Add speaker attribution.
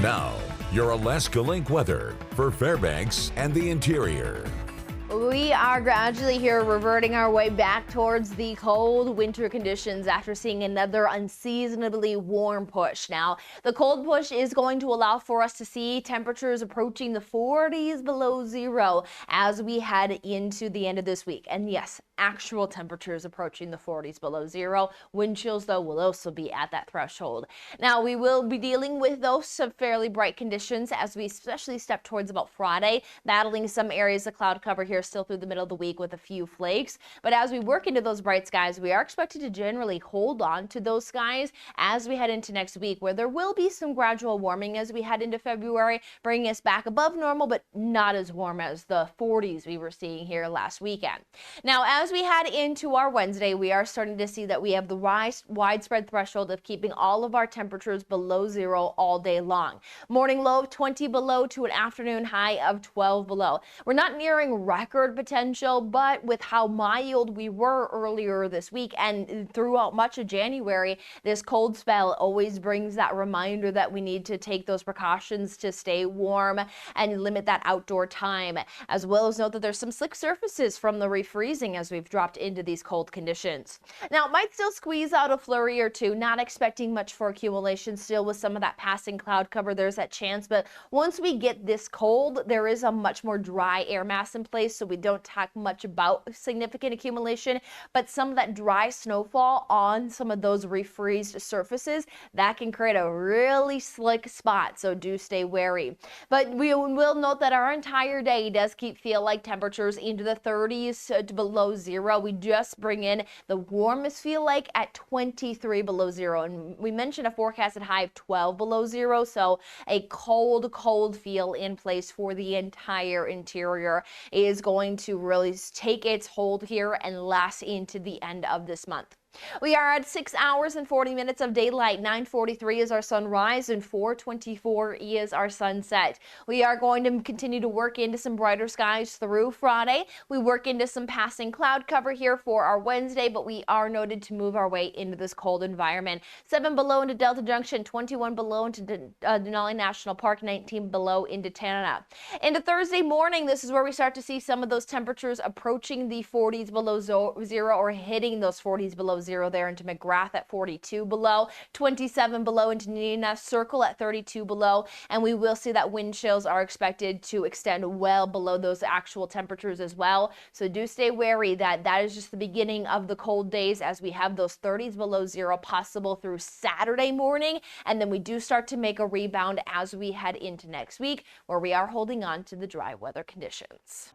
Speaker 1: Now, your Alaska Link weather for Fairbanks and the interior.
Speaker 2: We are gradually here reverting our way back towards the cold winter conditions after seeing another unseasonably warm push. Now, the cold push is going to allow for us to see temperatures approaching the 40s below zero as we head into the end of this week. And yes, actual temperatures approaching the 40s below zero. Wind chills, though, will also be at that threshold. Now, we will be dealing with those fairly bright conditions as we especially step towards about Friday, battling some areas of cloud cover here still through the middle of the week with a few flakes. But as we work into those bright skies, we are expected to generally hold on to those skies as we head into next week, where there will be some gradual warming as we head into February, bringing us back above normal, but not as warm as the 40s we were seeing here last weekend. Now, as we head into our Wednesday, we are starting to see that we have the widespread threshold of keeping all of our temperatures below zero all day long. Morning low of 20 below to an afternoon high of 12 below. We're not nearing record potential, but with how mild we were earlier this week and throughout much of January, this cold spell always brings that reminder that we need to take those precautions to stay warm and limit that outdoor time, as well as note that there's some slick surfaces from the refreezing as we've dropped into these cold conditions. Now, it might still squeeze out a flurry or two, not expecting much for accumulation still with some of that passing cloud cover. There's that chance, but once we get this cold, there is a much more dry air mass in place, so we don't talk much about significant accumulation, but some of that dry snowfall on some of those refreezed surfaces, that can create a really slick spot, so do stay wary. But we will note that our entire day does feel like temperatures into the 30s to below zero. We just bring in the warmest feel like at 23 below zero, and we mentioned a forecasted high of 12 below zero, so a cold feel in place for the entire interior is going to really take its hold here and last into the end of this month. We are at 6 hours and 40 minutes of daylight. 9:43 is our sunrise and 4:24 is our sunset. We are going to continue to work into some brighter skies through Friday. We work into some passing cloud cover here for our Wednesday, but we are noted to move our way into this cold environment. 7 below into Delta Junction, 21 below into Denali National Park, 19 below into Tanana. Into Thursday morning, this is where we start to see some of those temperatures approaching the 40s below zero or hitting those 40s below zero there into McGrath at 42 below, 27 below into Nina Circle at 32 below, and we will see that wind chills are expected to extend well below those actual temperatures as well. So do stay wary that that is just the beginning of the cold days as we have those 30s below zero possible through Saturday morning, and then we do start to make a rebound as we head into next week, where we are holding on to the dry weather conditions.